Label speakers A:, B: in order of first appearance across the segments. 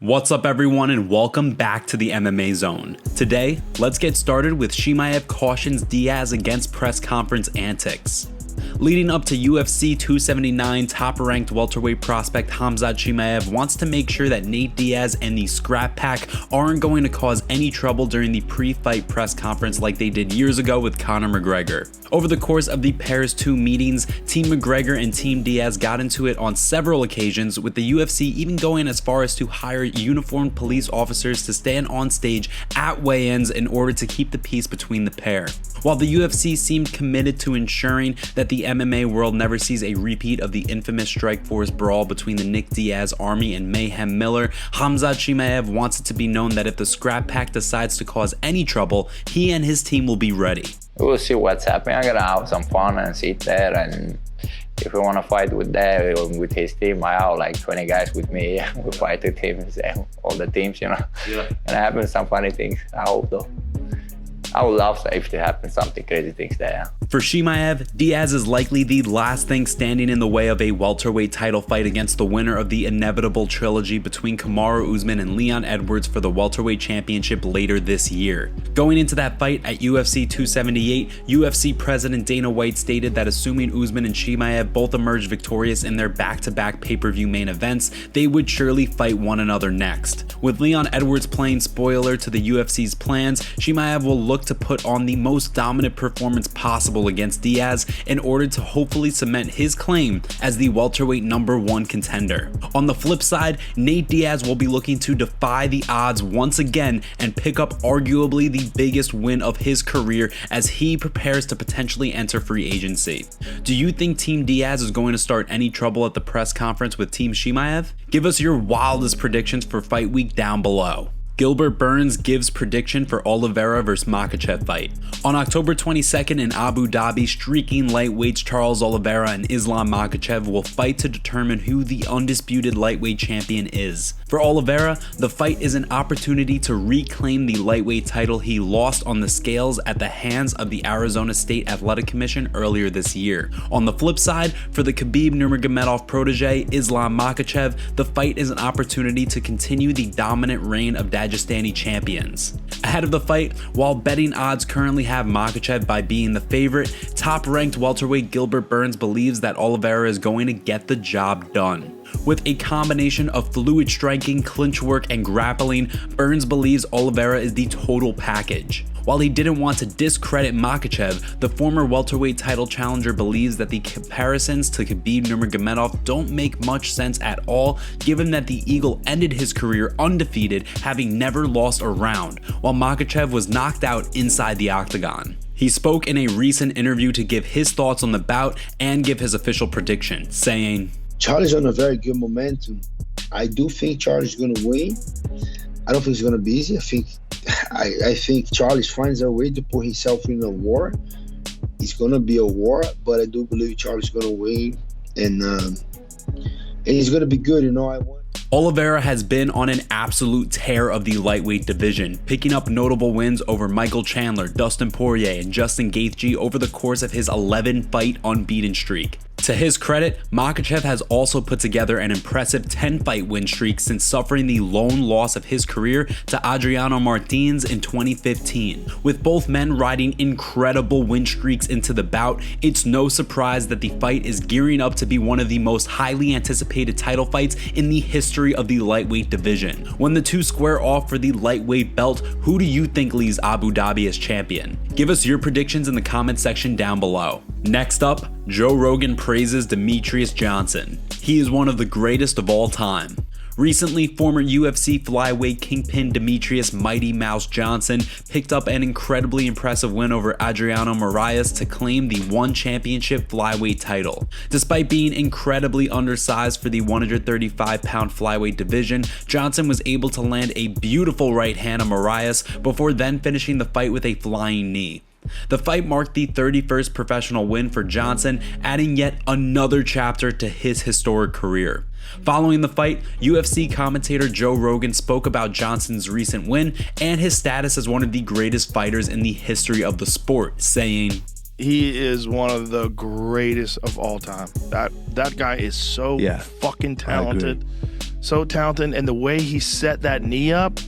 A: What's up everyone and welcome back to the MMA Zone. Today, let's get started with Chimaev cautions Diaz against press conference antics. Leading up to UFC 279, top-ranked welterweight prospect Khamzat Chimaev wants to make sure that Nate Diaz and the Scrap Pack aren't going to cause any trouble during the pre-fight press conference like they did years ago with Conor McGregor. Over the course of the pair's two meetings, Team McGregor and Team Diaz got into it on several occasions, with the UFC even going as far as to hire uniformed police officers to stand on stage at weigh-ins in order to keep the peace between the pair. While the UFC seemed committed to ensuring that the MMA world never sees a repeat of the infamous Strikeforce brawl between the Nick Diaz Army and Mayhem Miller, Khamzat Chimaev wants it to be known that if the Scrap Pack decides to cause any trouble, he and his team will be ready.
B: We'll see what's happening. I'm gonna have some fun and sit there, and if we want to fight with his team, I have like 20 guys with me. We fight with him, all the teams, you know. Yeah. And it happens some funny things. I hope though. I would love if there happens something crazy things there.
A: For Chimaev, Diaz is likely the last thing standing in the way of a welterweight title fight against the winner of the inevitable trilogy between Kamaru Usman and Leon Edwards for the welterweight championship later this year. Going into that fight at UFC 278, UFC President Dana White stated that assuming Usman and Chimaev both emerged victorious in their back-to-back pay-per-view main events, they would surely fight one another next. With Leon Edwards playing spoiler to the UFC's plans, Chimaev will look to put on the most dominant performance possible against Diaz in order to hopefully cement his claim as the welterweight #1 contender. On the flip side, Nate Diaz will be looking to defy the odds once again and pick up arguably the biggest win of his career as he prepares to potentially enter free agency. Do you think Team Diaz is going to start any trouble at the press conference with Team Chimaev? Give us your wildest predictions for fight week down below. Gilbert Burns gives prediction for Oliveira vs Makhachev fight. On October 22nd in Abu Dhabi, streaking lightweights Charles Oliveira and Islam Makhachev will fight to determine who the undisputed lightweight champion is. For Oliveira, the fight is an opportunity to reclaim the lightweight title he lost on the scales at the hands of the Arizona State Athletic Commission earlier this year. On the flip side, for the Khabib Nurmagomedov protege Islam Makhachev, the fight is an opportunity to continue the dominant reign of Dagestani champions. Ahead of the fight, while betting odds currently have Makhachev by being the favorite, top-ranked welterweight Gilbert Burns believes that Oliveira is going to get the job done. With a combination of fluid striking, clinch work, and grappling, Burns believes Oliveira is the total package. While he didn't want to discredit Makhachev, the former welterweight title challenger believes that the comparisons to Khabib Nurmagomedov don't make much sense at all, given that the Eagle ended his career undefeated, having never lost a round, while Makhachev was knocked out inside the octagon. He spoke in a recent interview to give his thoughts on the bout and give his official prediction, saying,
C: Charlie's on a very good momentum. I do think Charlie's going to win. I don't think it's going to be easy. I think Charlie finds a way to put himself in a war. It's going to be a war, but I do believe Charlie's going to win, and he's going to be good. I want.
A: Oliveira has been on an absolute tear of the lightweight division, picking up notable wins over Michael Chandler, Dustin Poirier, and Justin Gaethje over the course of his 11-fight unbeaten streak. To his credit, Makhachev has also put together an impressive 10-fight win streak since suffering the lone loss of his career to Adriano Martins in 2015. With both men riding incredible win streaks into the bout, it's no surprise that the fight is gearing up to be one of the most highly anticipated title fights in the history of the lightweight division. When the two square off for the lightweight belt, who do you think leaves Abu Dhabi as champion? Give us your predictions in the comment section down below. Next up, Joe Rogan praises Demetrious Johnson. He is one of the greatest of all time. Recently, former UFC flyweight kingpin Demetrious Mighty Mouse Johnson picked up an incredibly impressive win over Adriano Moraes to claim the One Championship flyweight title. Despite being incredibly undersized for the 135-pound flyweight division, Johnson was able to land a beautiful right hand on Moraes before then finishing the fight with a flying knee. The fight marked the 31st professional win for Johnson, adding yet another chapter to his historic career. Following the fight, UFC commentator Joe Rogan spoke about Johnson's recent win and his status as one of the greatest fighters in the history of the sport, saying,
D: he is one of the greatest of all time. That guy is so fucking talented. so talented, and the way he set that knee up,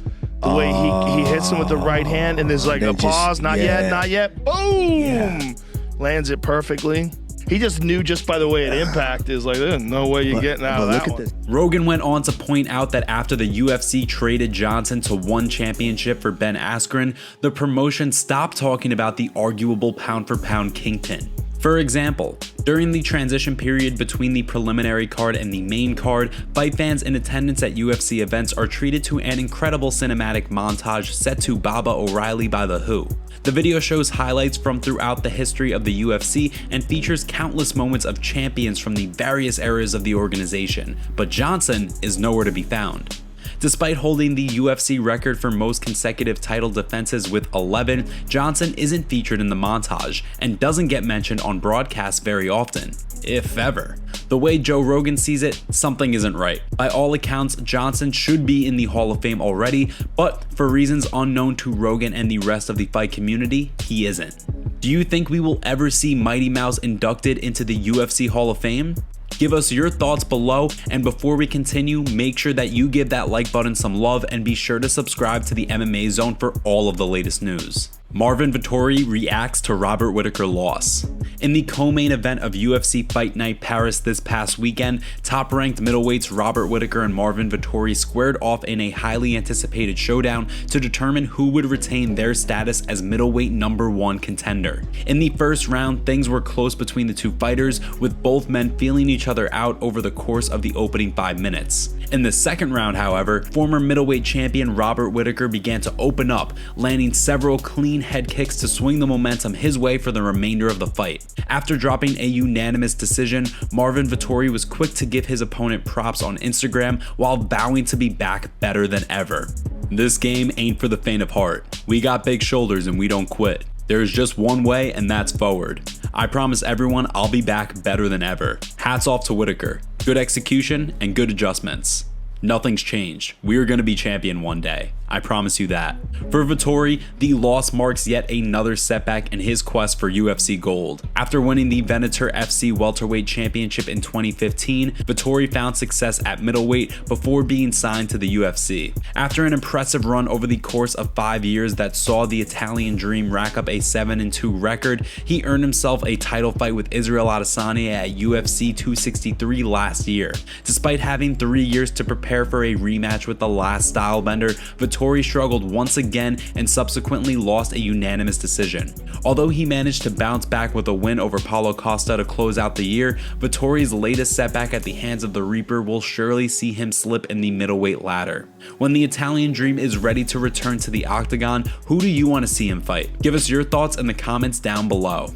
D: the way he hits him with the right hand, and there's like a pause, not yet, boom, lands it perfectly. He just knew just by the way it impacted, is like, there's no way you're getting out of that one.
A: Rogan went on to point out that after the UFC traded Johnson to one championship for Ben Askren, the promotion stopped talking about the arguable pound-for-pound kingpin. For example, during the transition period between the preliminary card and the main card, fight fans in attendance at UFC events are treated to an incredible cinematic montage set to Baba O'Reilly by The Who. The video shows highlights from throughout the history of the UFC and features countless moments of champions from the various eras of the organization, but Johnson is nowhere to be found. Despite holding the UFC record for most consecutive title defenses with 11, Johnson isn't featured in the montage and doesn't get mentioned on broadcast very often, if ever. The way Joe Rogan sees it, something isn't right. By all accounts, Johnson should be in the Hall of Fame already, but for reasons unknown to Rogan and the rest of the fight community, he isn't. Do you think we will ever see Mighty Mouse inducted into the UFC Hall of Fame? Give us your thoughts below, and before we continue, make sure that you give that like button some love and be sure to subscribe to the MMA Zone for all of the latest news. Marvin Vettori reacts to Robert Whittaker loss. In the co-main event of UFC Fight Night Paris this past weekend, top-ranked middleweights Robert Whittaker and Marvin Vettori squared off in a highly anticipated showdown to determine who would retain their status as middleweight #1 contender. In the first round, things were close between the two fighters, with both men feeling each other out over the course of the opening 5 minutes. In the second round, however, former middleweight champion Robert Whittaker began to open up, landing several clean head kicks to swing the momentum his way for the remainder of the fight. After dropping a unanimous decision, Marvin Vettori was quick to give his opponent props on Instagram while vowing to be back better than ever. This game ain't for the faint of heart. We got big shoulders and we don't quit. There's just one way, and that's forward. I promise everyone I'll be back better than ever. Hats off to Whittaker. Good execution and good adjustments. Nothing's changed. We're gonna be champion one day. I promise you that. For Vettori, the loss marks yet another setback in his quest for UFC gold. After winning the Venator FC Welterweight Championship in 2015, Vettori found success at middleweight before being signed to the UFC. After an impressive run over the course of 5 years that saw the Italian Dream rack up a 7-2 record, he earned himself a title fight with Ciryl at UFC 263 last year. Despite having 3 years to prepare for a rematch with the last stylebender, Vettori struggled once again and subsequently lost a unanimous decision. Although he managed to bounce back with a win over Paulo Costa to close out the year, Vettori's latest setback at the hands of the Reaper will surely see him slip in the middleweight ladder. When the Italian Dream is ready to return to the octagon, who do you want to see him fight? Give us your thoughts in the comments down below.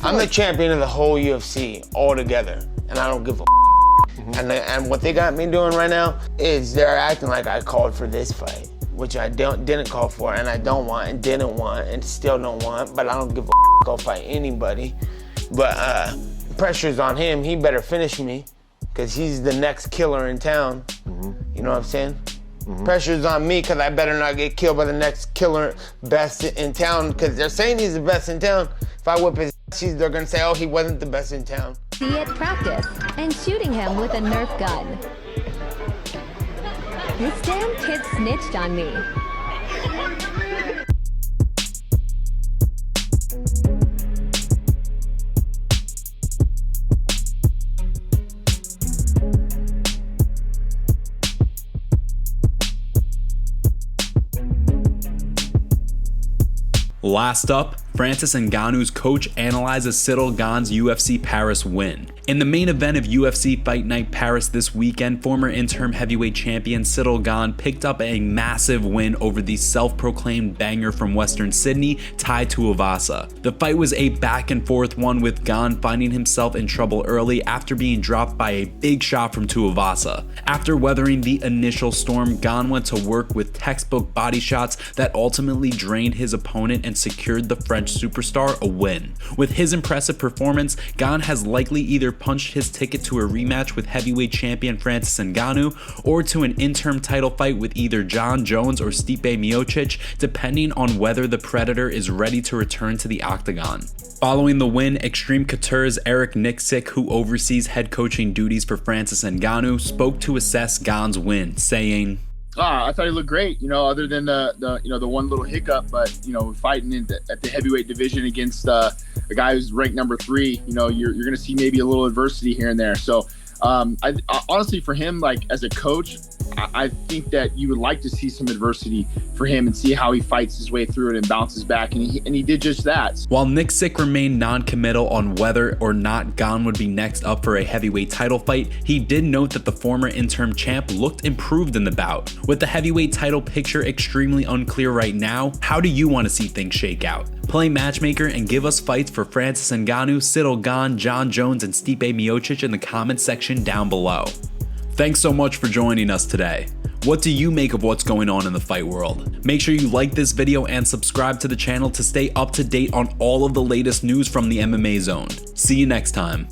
E: I'm the champion of the whole UFC altogether, and I don't give a And what they got me doing right now is they're acting like I called for this fight, which I didn't call for, and I don't want, and didn't want, and still don't want, but I don't give a go fight anybody. But pressure's on him. He better finish me, because he's the next killer in town. You know what I'm saying? Pressure's on me, because I better not get killed by the next killer best in town, because they're saying he's the best in town. If I whip his ass, they're going to say, oh, he wasn't the best in town.
F: See at practice and shooting him with a Nerf gun. This damn kid snitched on me.
A: Last up, Francis Ngannou's coach analyzes Ciryl Gane's UFC Paris win. In the main event of UFC Fight Night Paris this weekend, former interim heavyweight champion Ciryl Gane picked up a massive win over the self-proclaimed banger from Western Sydney, Tai Tuivasa. The fight was a back and forth one, with Gane finding himself in trouble early after being dropped by a big shot from Tuivasa. After weathering the initial storm, Gane went to work with textbook body shots that ultimately drained his opponent and secured the French superstar a win. With his impressive performance, Gane has likely either punched his ticket to a rematch with heavyweight champion Francis Ngannou, or to an interim title fight with either Jon Jones or Stipe Miocic, depending on whether the Predator is ready to return to the octagon. Following the win, Extreme Couture's Eric Nixick, who oversees head coaching duties for Francis Ngannou, spoke to assess Gane's win, saying,
G: I thought he looked great, other than the one little hiccup, but fighting at the heavyweight division against a guy who's ranked number 3, you're going to see maybe a little adversity here and there. So I honestly, for him, like as a coach, I think that you would like to see some adversity for him and see how he fights his way through it and bounces back, and he did just that.
A: While Nixick remained non-committal on whether or not Gane would be next up for a heavyweight title fight, he did note that the former interim champ looked improved in the bout. With the heavyweight title picture extremely unclear right now, how do you want to see things shake out? Play matchmaker and give us fights for Francis Ngannou, Ciryl Gane, Jon Jones, and Stipe Miocic in the comment section down below. Thanks so much for joining us today. What do you make of what's going on in the fight world? Make sure you like this video and subscribe to the channel to stay up to date on all of the latest news from the MMA Zone. See you next time.